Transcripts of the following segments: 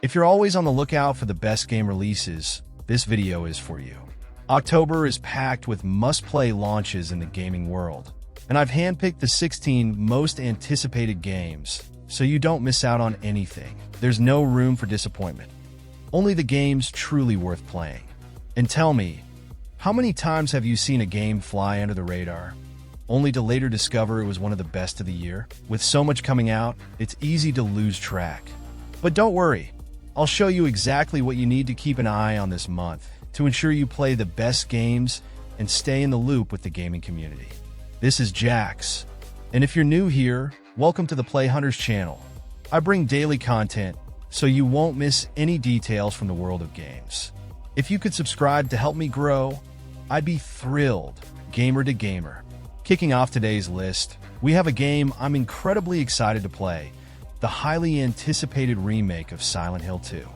If you're always on the lookout for the best game releases, this video is for you. October is packed with must-play launches in the gaming world, and I've handpicked the 16 most anticipated games, so you don't miss out on anything. There's no room for disappointment. Only the games truly worth playing. And tell me, how many times have you seen a game fly under the radar, only to later discover it was one of the best of the year? With so much coming out, it's easy to lose track. But don't worry, I'll show you exactly what you need to keep an eye on this month to ensure you play the best games and stay in the loop with the gaming community. This is Jax, and if you're new here, welcome to the Play Hunters channel. I bring daily content, so you won't miss any details from the world of games. If you could subscribe to help me grow, I'd be thrilled. Gamer to gamer. Kicking off today's list, we have a game I'm incredibly excited to play, the highly anticipated remake of Silent Hill 2.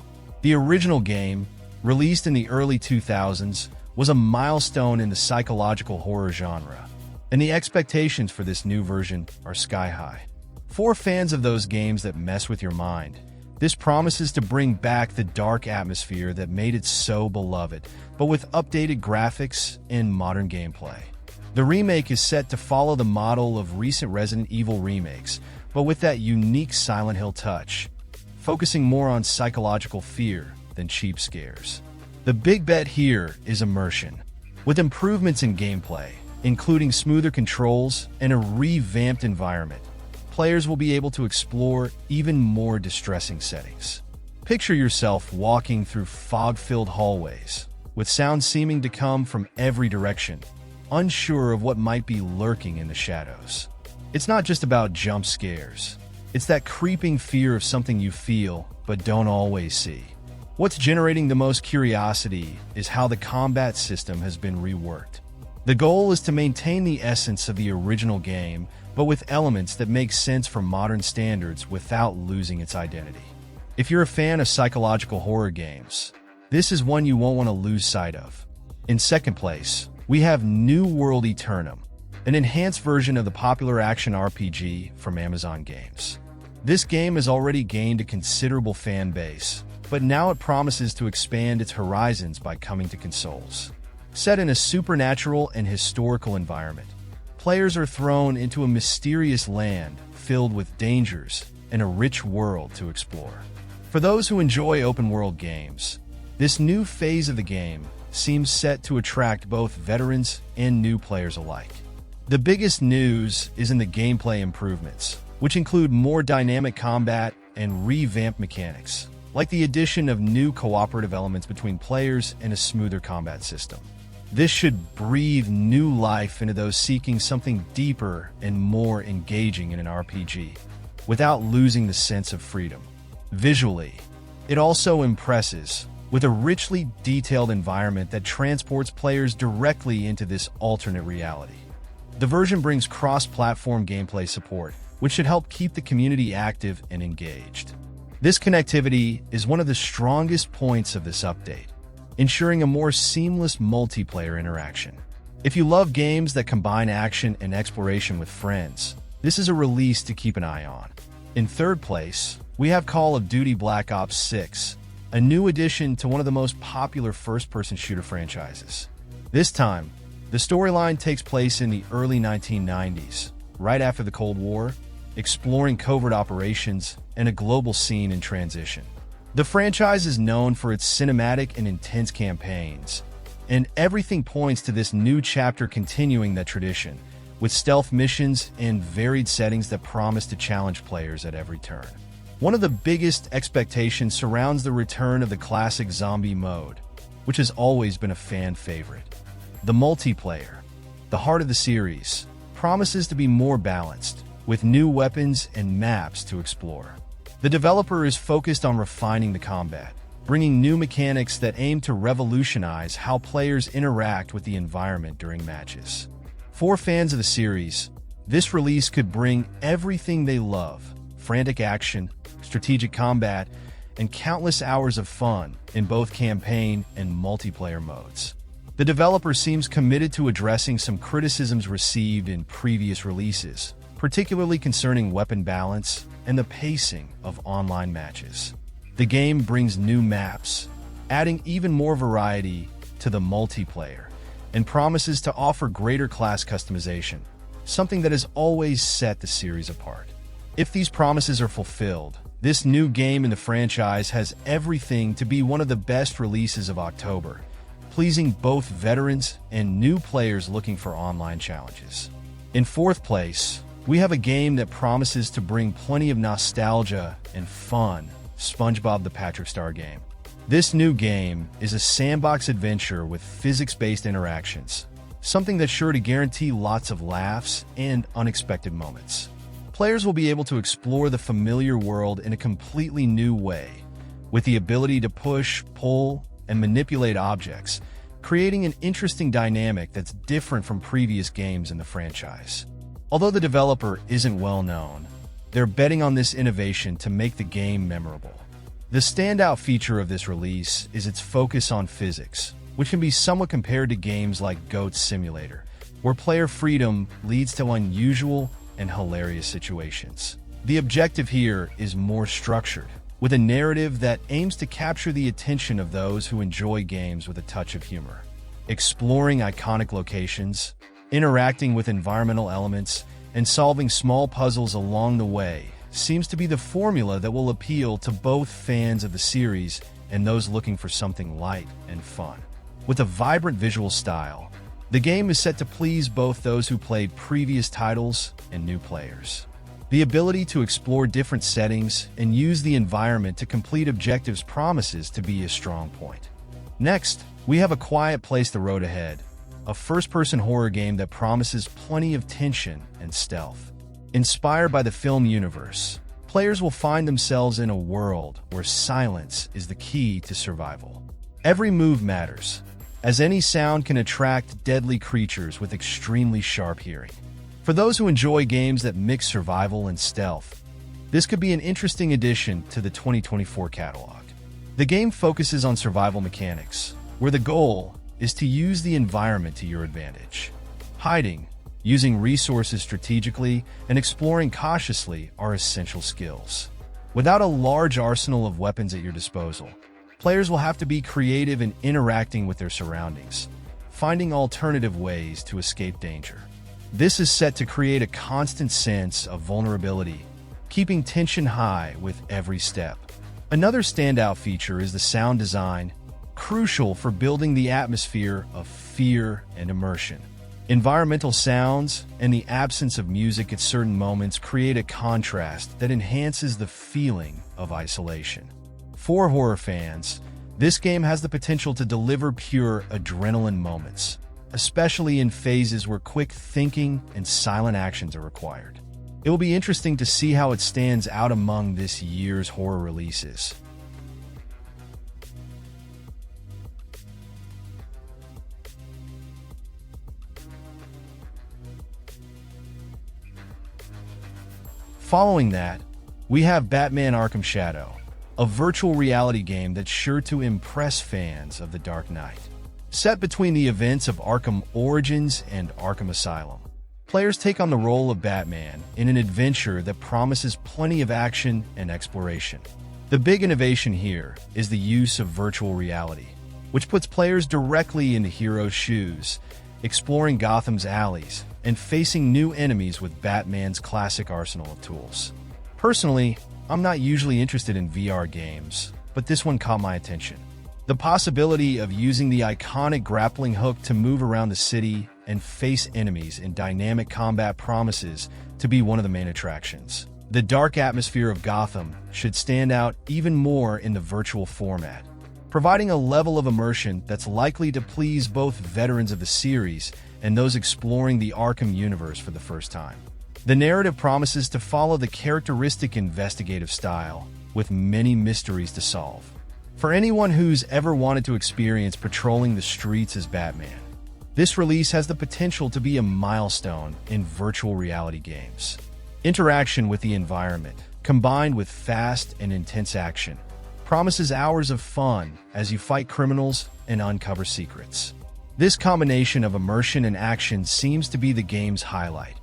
The original game, released in the early 2000s, was a milestone in the psychological horror genre, and the expectations for this new version are sky high. For fans of those games that mess with your mind, this promises to bring back the dark atmosphere that made it so beloved, but with updated graphics and modern gameplay. The remake is set to follow the model of recent Resident Evil remakes, but with that unique Silent Hill touch, focusing more on psychological fear than cheap scares. The big bet here is immersion. With improvements in gameplay, including smoother controls and a revamped environment, players will be able to explore even more distressing settings. Picture yourself walking through fog-filled hallways, with sounds seeming to come from every direction, unsure of what might be lurking in the shadows. It's not just about jump scares. It's that creeping fear of something you feel but don't always see. What's generating the most curiosity is how the combat system has been reworked. The goal is to maintain the essence of the original game, but with elements that make sense for modern standards without losing its identity. If you're a fan of psychological horror games, this is one you won't want to lose sight of. In second place, we have New World Aeternum, an enhanced version of the popular action RPG from Amazon Games. This game has already gained a considerable fan base, but now it promises to expand its horizons by coming to consoles. Set in a supernatural and historical environment, players are thrown into a mysterious land filled with dangers and a rich world to explore. For those who enjoy open-world games, this new phase of the game seems set to attract both veterans and new players alike. The biggest news is in the gameplay improvements, which include more dynamic combat and revamped mechanics, like the addition of new cooperative elements between players and a smoother combat system. This should breathe new life into those seeking something deeper and more engaging in an RPG, without losing the sense of freedom. Visually, it also impresses, with a richly detailed environment that transports players directly into this alternate reality. The version brings cross-platform gameplay support, which should help keep the community active and engaged. This connectivity is one of the strongest points of this update, ensuring a more seamless multiplayer interaction. If you love games that combine action and exploration with friends, this is a release to keep an eye on. In third place, we have Call of Duty Black Ops 6, a new addition to one of the most popular first-person shooter franchises. This time, the storyline takes place in the early 1990s, right after the Cold War, exploring covert operations and a global scene in transition. The franchise is known for its cinematic and intense campaigns, and everything points to this new chapter continuing that tradition, with stealth missions and varied settings that promise to challenge players at every turn. One of the biggest expectations surrounds the return of the classic zombie mode, which has always been a fan favorite. The multiplayer, the heart of the series, promises to be more balanced, with new weapons and maps to explore. The developer is focused on refining the combat, bringing new mechanics that aim to revolutionize how players interact with the environment during matches. For fans of the series, this release could bring everything they love: frantic action, strategic combat, and countless hours of fun in both campaign and multiplayer modes. The developer seems committed to addressing some criticisms received in previous releases, particularly concerning weapon balance and the pacing of online matches. The game brings new maps, adding even more variety to the multiplayer, and promises to offer greater class customization, something that has always set the series apart. If these promises are fulfilled, this new game in the franchise has everything to be one of the best releases of October, pleasing both veterans and new players looking for online challenges. In fourth place, we have a game that promises to bring plenty of nostalgia and fun, SpongeBob the Patrick Star game. This new game is a sandbox adventure with physics-based interactions, something that's sure to guarantee lots of laughs and unexpected moments. Players will be able to explore the familiar world in a completely new way, with the ability to push, pull, and manipulate objects, creating an interesting dynamic that's different from previous games in the franchise. Although the developer isn't well known, they're betting on this innovation to make the game memorable. The standout feature of this release is its focus on physics, which can be somewhat compared to games like Goat Simulator, where player freedom leads to unusual and hilarious situations. The objective here is more structured, with a narrative that aims to capture the attention of those who enjoy games with a touch of humor. Exploring iconic locations, interacting with environmental elements, and solving small puzzles along the way seems to be the formula that will appeal to both fans of the series and those looking for something light and fun. With a vibrant visual style, the game is set to please both those who played previous titles and new players. The ability to explore different settings and use the environment to complete objectives promises to be a strong point. Next, we have A Quiet Place: The Road Ahead, a first-person horror game that promises plenty of tension and stealth. Inspired by the film universe, players will find themselves in a world where silence is the key to survival. Every move matters, as any sound can attract deadly creatures with extremely sharp hearing. For those who enjoy games that mix survival and stealth, this could be an interesting addition to the 2024 catalog. The game focuses on survival mechanics, where the goal is to use the environment to your advantage. Hiding, using resources strategically, and exploring cautiously are essential skills. Without a large arsenal of weapons at your disposal, players will have to be creative in interacting with their surroundings, finding alternative ways to escape danger. This is set to create a constant sense of vulnerability, keeping tension high with every step. Another standout feature is the sound design, crucial for building the atmosphere of fear and immersion. Environmental sounds and the absence of music at certain moments create a contrast that enhances the feeling of isolation. For horror fans, this game has the potential to deliver pure adrenaline moments, especially in phases where quick thinking and silent actions are required. It will be interesting to see how it stands out among this year's horror releases. Following that, we have Batman Arkham Shadow, a virtual reality game that's sure to impress fans of The Dark Knight. Set between the events of Arkham Origins and Arkham Asylum, players take on the role of Batman in an adventure that promises plenty of action and exploration. The big innovation here is the use of virtual reality, which puts players directly into heroes' shoes, exploring Gotham's alleys and facing new enemies with Batman's classic arsenal of tools. Personally, I'm not usually interested in VR games, but this one caught my attention. The possibility of using the iconic grappling hook to move around the city and face enemies in dynamic combat promises to be one of the main attractions. The dark atmosphere of Gotham should stand out even more in the virtual format, providing a level of immersion that's likely to please both veterans of the series and those exploring the Arkham universe for the first time. The narrative promises to follow the characteristic investigative style, with many mysteries to solve. For anyone who's ever wanted to experience patrolling the streets as Batman, this release has the potential to be a milestone in virtual reality games. Interaction with the environment, combined with fast and intense action, promises hours of fun as you fight criminals and uncover secrets. This combination of immersion and action seems to be the game's highlight,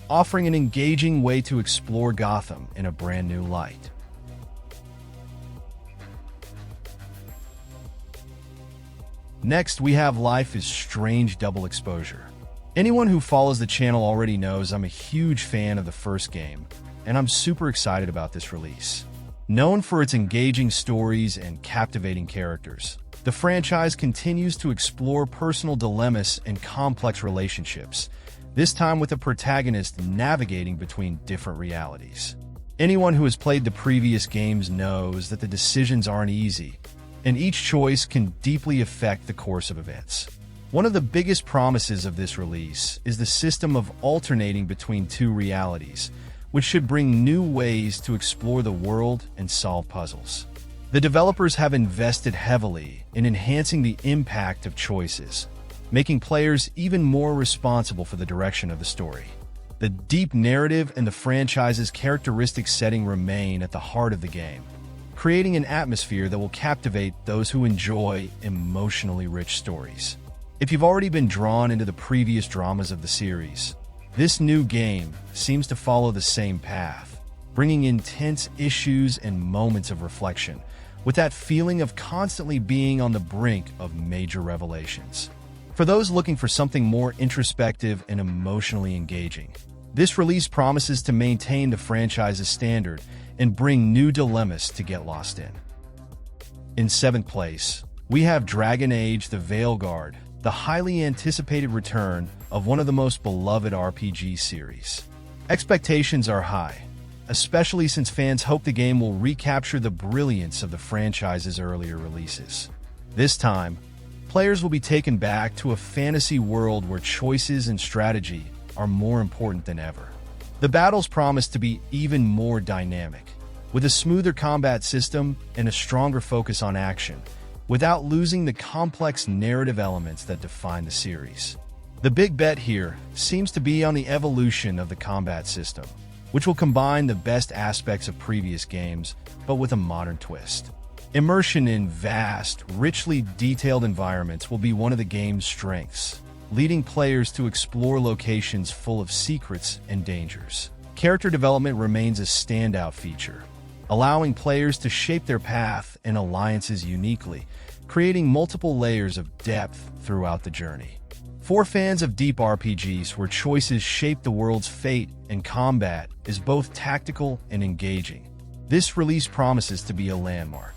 offering an engaging way to explore Gotham in a brand new light. Next, we have Life is Strange Double Exposure. Anyone who follows the channel already knows I'm a huge fan of the first game, and I'm super excited about this release. Known for its engaging stories and captivating characters, the franchise continues to explore personal dilemmas and complex relationships, this time with the protagonist navigating between different realities. Anyone who has played the previous games knows that the decisions aren't easy, and each choice can deeply affect the course of events. One of the biggest promises of this release is the system of alternating between two realities, which should bring new ways to explore the world and solve puzzles. The developers have invested heavily in enhancing the impact of choices, making players even more responsible for the direction of the story. The deep narrative and the franchise's characteristic setting remain at the heart of the game, creating an atmosphere that will captivate those who enjoy emotionally rich stories. If you've already been drawn into the previous dramas of the series, this new game seems to follow the same path, bringing intense issues and moments of reflection, with that feeling of constantly being on the brink of major revelations. For those looking for something more introspective and emotionally engaging, this release promises to maintain the franchise's standard and bring new dilemmas to get lost in. In 7th place, we have Dragon Age: The Veilguard, the highly anticipated return of one of the most beloved RPG series. Expectations are high, especially since fans hope the game will recapture the brilliance of the franchise's earlier releases. This time, players will be taken back to a fantasy world where choices and strategy are more important than ever. The battles promise to be even more dynamic, with a smoother combat system and a stronger focus on action, without losing the complex narrative elements that define the series. The big bet here seems to be on the evolution of the combat system, which will combine the best aspects of previous games, but with a modern twist. Immersion in vast, richly detailed environments will be one of the game's strengths, leading players to explore locations full of secrets and dangers. Character development remains a standout feature, allowing players to shape their path and alliances uniquely, creating multiple layers of depth throughout the journey. For fans of deep RPGs where choices shape the world's fate and combat is both tactical and engaging, this release promises to be a landmark.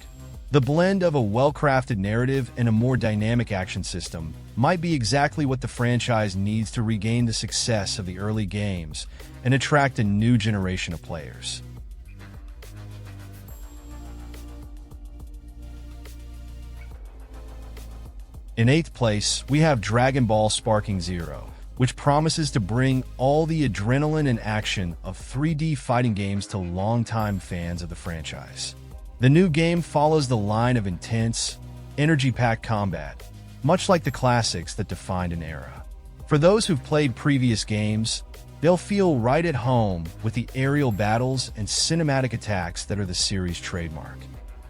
The blend of a well-crafted narrative and a more dynamic action system might be exactly what the franchise needs to regain the success of the early games and attract a new generation of players. In 8th place, we have Dragon Ball Sparking Zero, which promises to bring all the adrenaline and action of 3D fighting games to longtime fans of the franchise. The new game follows the line of intense, energy-packed combat, much like the classics that defined an era. For those who've played previous games, they'll feel right at home with the aerial battles and cinematic attacks that are the series' trademark.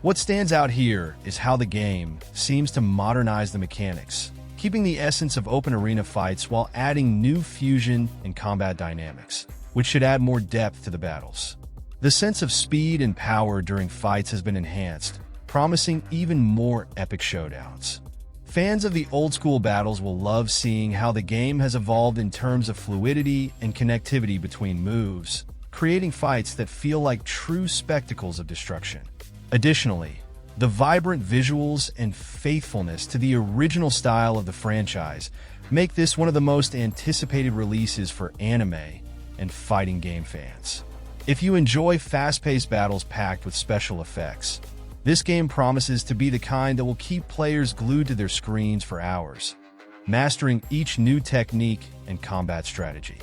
What stands out here is how the game seems to modernize the mechanics, keeping the essence of open arena fights while adding new fusion and combat dynamics, which should add more depth to the battles. The sense of speed and power during fights has been enhanced, promising even more epic showdowns. Fans of the old-school battles will love seeing how the game has evolved in terms of fluidity and connectivity between moves, creating fights that feel like true spectacles of destruction. Additionally, the vibrant visuals and faithfulness to the original style of the franchise make this one of the most anticipated releases for anime and fighting game fans. If you enjoy fast-paced battles packed with special effects, this game promises to be the kind that will keep players glued to their screens for hours, mastering each new technique and combat strategy.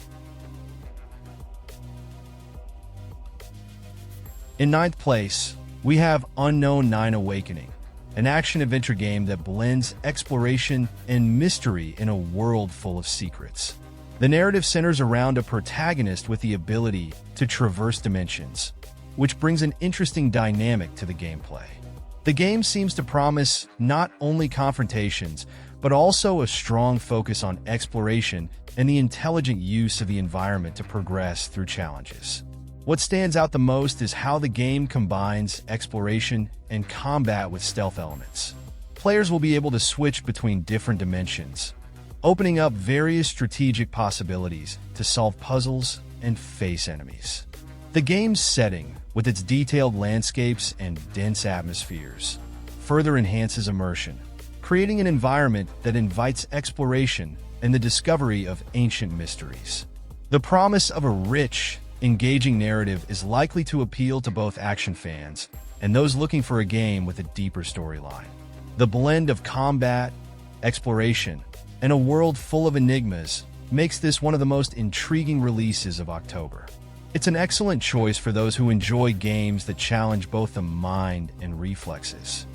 In 9th place, we have Unknown 9 Awakening, an action-adventure game that blends exploration and mystery in a world full of secrets. The narrative centers around a protagonist with the ability to traverse dimensions, which brings an interesting dynamic to the gameplay. The game seems to promise not only confrontations, but also a strong focus on exploration and the intelligent use of the environment to progress through challenges. What stands out the most is how the game combines exploration and combat with stealth elements. players will be able to switch between different dimensions, opening up various strategic possibilities to solve puzzles and face enemies. The game's setting, with its detailed landscapes and dense atmospheres, further enhances immersion, creating an environment that invites exploration and the discovery of ancient mysteries. The promise of a rich, engaging narrative is likely to appeal to both action fans and those looking for a game with a deeper storyline. The blend of combat, exploration, and a world full of enigmas makes this one of the most intriguing releases of October. It's an excellent choice for those who enjoy games that challenge both the mind and reflexes.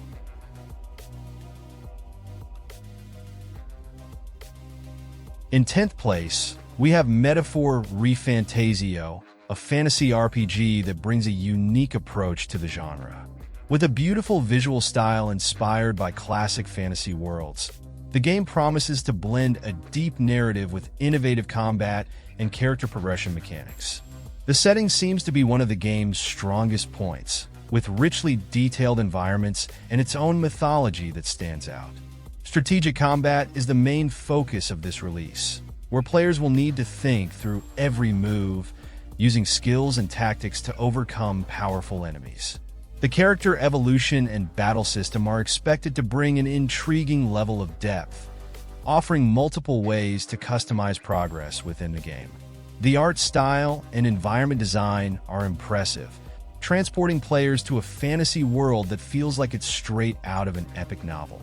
In 10th place, we have Metaphor ReFantazio, a fantasy RPG that brings a unique approach to the genre. With a beautiful visual style inspired by classic fantasy worlds, the game promises to blend a deep narrative with innovative combat and character progression mechanics. The setting seems to be one of the game's strongest points, with richly detailed environments and its own mythology that stands out. Strategic combat is the main focus of this release, where players will need to think through every move, using skills and tactics to overcome powerful enemies. The character evolution and battle system are expected to bring an intriguing level of depth, offering multiple ways to customize progress within the game. The art style and environment design are impressive, transporting players to a fantasy world that feels like it's straight out of an epic novel.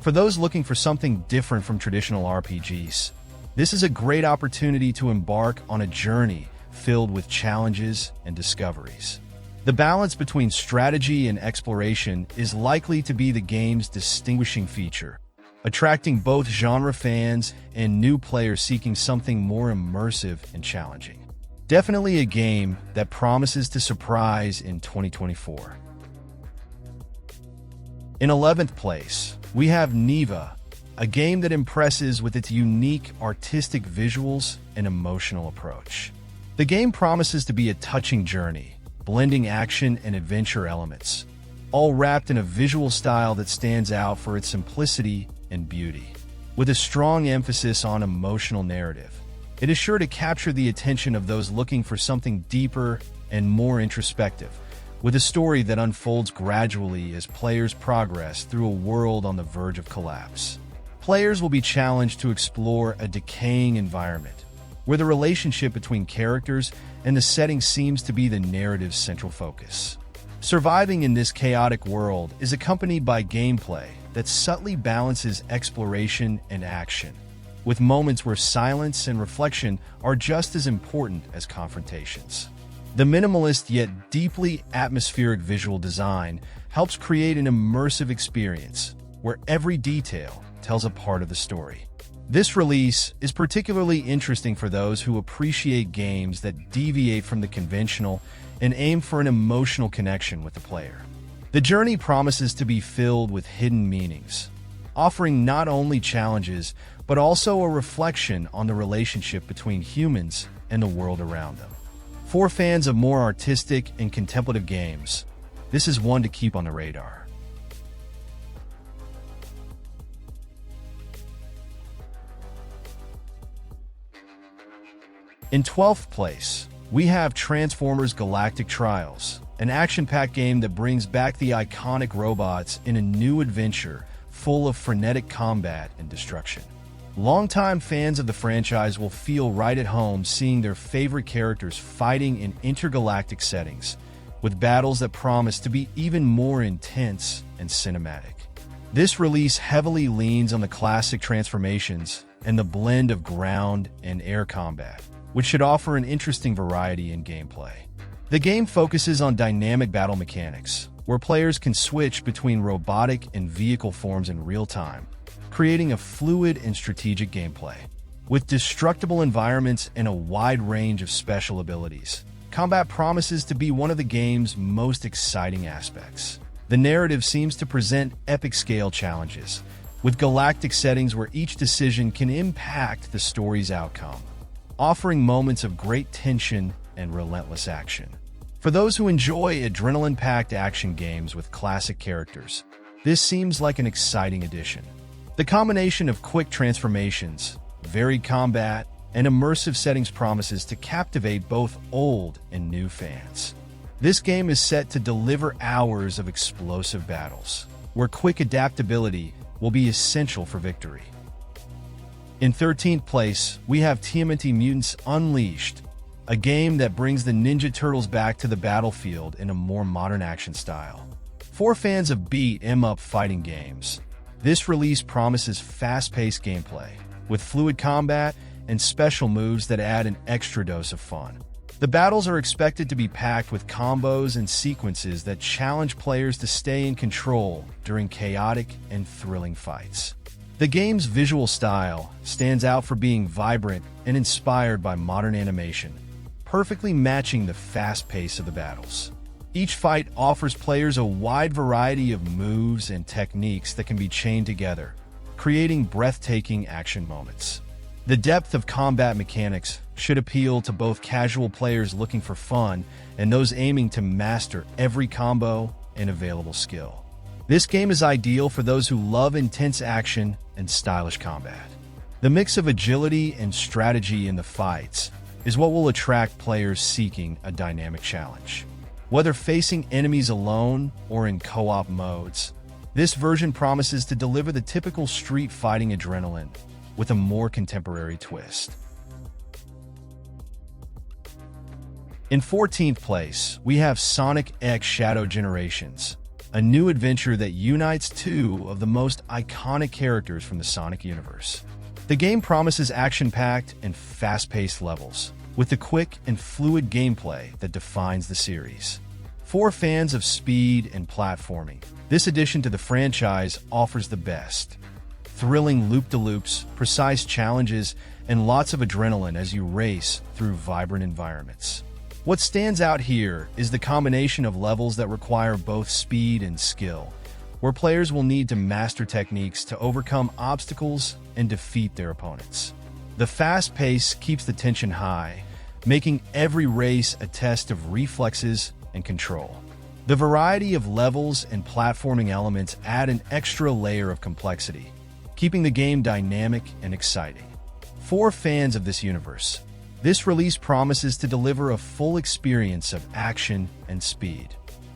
For those looking for something different from traditional RPGs, this is a great opportunity to embark on a journey filled with challenges and discoveries. The balance between strategy and exploration is likely to be the game's distinguishing feature, attracting both genre fans and new players seeking something more immersive and challenging. Definitely a game that promises to surprise in 2024. In 11th place, we have Neva, a game that impresses with its unique artistic visuals and emotional approach. The game promises to be a touching journey, blending action and adventure elements, all wrapped in a visual style that stands out for its simplicity and beauty. With a strong emphasis on emotional narrative, it is sure to capture the attention of those looking for something deeper and more introspective, with a story that unfolds gradually as players progress through a world on the verge of collapse. Players will be challenged to explore a decaying environment, where the relationship between characters and the setting seems to be the narrative's central focus. Surviving in this chaotic world is accompanied by gameplay that subtly balances exploration and action, with moments where silence and reflection are just as important as confrontations. The minimalist yet deeply atmospheric visual design helps create an immersive experience where every detail tells a part of the story. This release is particularly interesting for those who appreciate games that deviate from the conventional and aim for an emotional connection with the player. The journey promises to be filled with hidden meanings, offering not only challenges but also a reflection on the relationship between humans and the world around them. For fans of more artistic and contemplative games, this is one to keep on the radar. In 12th place, we have Transformers Galactic Trials, an action-packed game that brings back the iconic robots in a new adventure full of frenetic combat and destruction. Longtime fans of the franchise will feel right at home seeing their favorite characters fighting in intergalactic settings, with battles that promise to be even more intense and cinematic. This release heavily leans on the classic transformations and the blend of ground and air combat, which should offer an interesting variety in gameplay. The game focuses on dynamic battle mechanics, where players can switch between robotic and vehicle forms in real time, creating a fluid and strategic gameplay. With destructible environments and a wide range of special abilities, combat promises to be one of the game's most exciting aspects. The narrative seems to present epic-scale challenges, with galactic settings where each decision can impact the story's outcome, offering moments of great tension and relentless action. For those who enjoy adrenaline-packed action games with classic characters, this seems like an exciting addition. The combination of quick transformations, varied combat, and immersive settings promises to captivate both old and new fans. This game is set to deliver hours of explosive battles, where quick adaptability will be essential for victory. In 13th place, we have TMNT Mutants Unleashed, a game that brings the Ninja Turtles back to the battlefield in a more modern action style. For fans of beat-em-up fighting games, this release promises fast-paced gameplay, with fluid combat and special moves that add an extra dose of fun. The battles are expected to be packed with combos and sequences that challenge players to stay in control during chaotic and thrilling fights. The game's visual style stands out for being vibrant and inspired by modern animation, perfectly matching the fast pace of the battles. Each fight offers players a wide variety of moves and techniques that can be chained together, creating breathtaking action moments. The depth of combat mechanics should appeal to both casual players looking for fun and those aiming to master every combo and available skill. This game is ideal for those who love intense action and stylish combat. The mix of agility and strategy in the fights is what will attract players seeking a dynamic challenge. Whether facing enemies alone or in co-op modes, this version promises to deliver the typical street fighting adrenaline with a more contemporary twist. In 14th place, we have Sonic X Shadow Generations, a new adventure that unites two of the most iconic characters from the Sonic universe. The game promises action-packed and fast-paced levels, with the quick and fluid gameplay that defines the series. For fans of speed and platforming, this addition to the franchise offers the best. Thrilling loop-de-loops, precise challenges, and lots of adrenaline as you race through vibrant environments. What stands out here is the combination of levels that require both speed and skill, where players will need to master techniques to overcome obstacles and defeat their opponents. The fast pace keeps the tension high, making every race a test of reflexes and control. The variety of levels and platforming elements add an extra layer of complexity, keeping the game dynamic and exciting. For fans of this universe, this release promises to deliver a full experience of action and speed.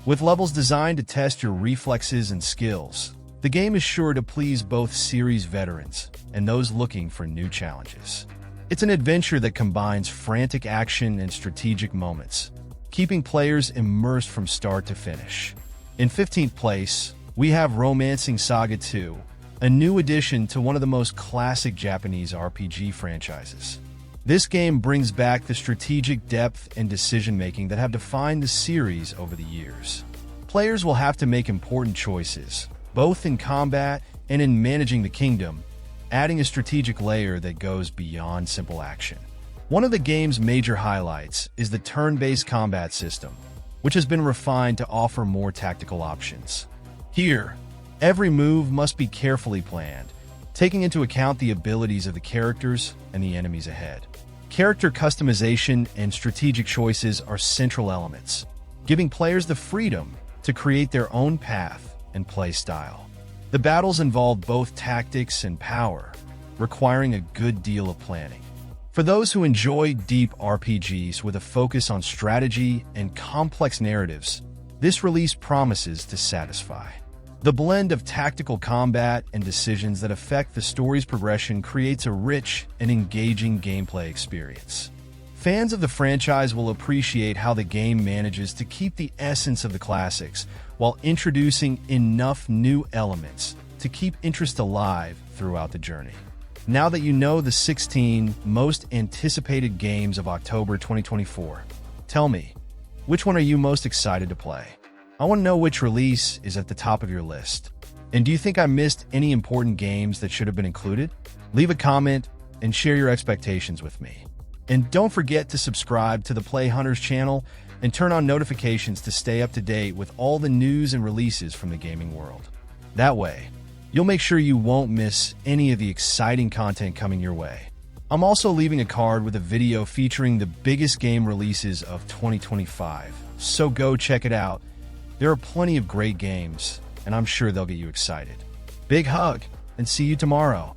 With levels designed to test your reflexes and skills, the game is sure to please both series veterans and those looking for new challenges. It's an adventure that combines frantic action and strategic moments, keeping players immersed from start to finish. In 15th place, we have Romancing Saga 2, a new addition to one of the most classic Japanese RPG franchises. This game brings back the strategic depth and decision-making that have defined the series over the years. Players will have to make important choices, both in combat and in managing the kingdom, adding a strategic layer that goes beyond simple action. One of the game's major highlights is the turn-based combat system, which has been refined to offer more tactical options. Here, every move must be carefully planned, taking into account the abilities of the characters and the enemies ahead. Character customization and strategic choices are central elements, giving players the freedom to create their own path and play style. The battles involve both tactics and power, requiring a good deal of planning. For those who enjoy deep RPGs with a focus on strategy and complex narratives, this release promises to satisfy. The blend of tactical combat and decisions that affect the story's progression creates a rich and engaging gameplay experience. Fans of the franchise will appreciate how the game manages to keep the essence of the classics while introducing enough new elements to keep interest alive throughout the journey. Now that you know the 16 most anticipated games of October 2024, tell me, which one are you most excited to play? I want to know which release is at the top of your list. And do you think I missed any important games that should have been included? Leave a comment and share your expectations with me. And don't forget to subscribe to the Play Hunters channel and turn on notifications to stay up to date with all the news and releases from the gaming world. That way, you'll make sure you won't miss any of the exciting content coming your way. I'm also leaving a card with a video featuring the biggest game releases of 2025, so go check it out. There are plenty of great games, and I'm sure they'll get you excited. Big hug, and see you tomorrow.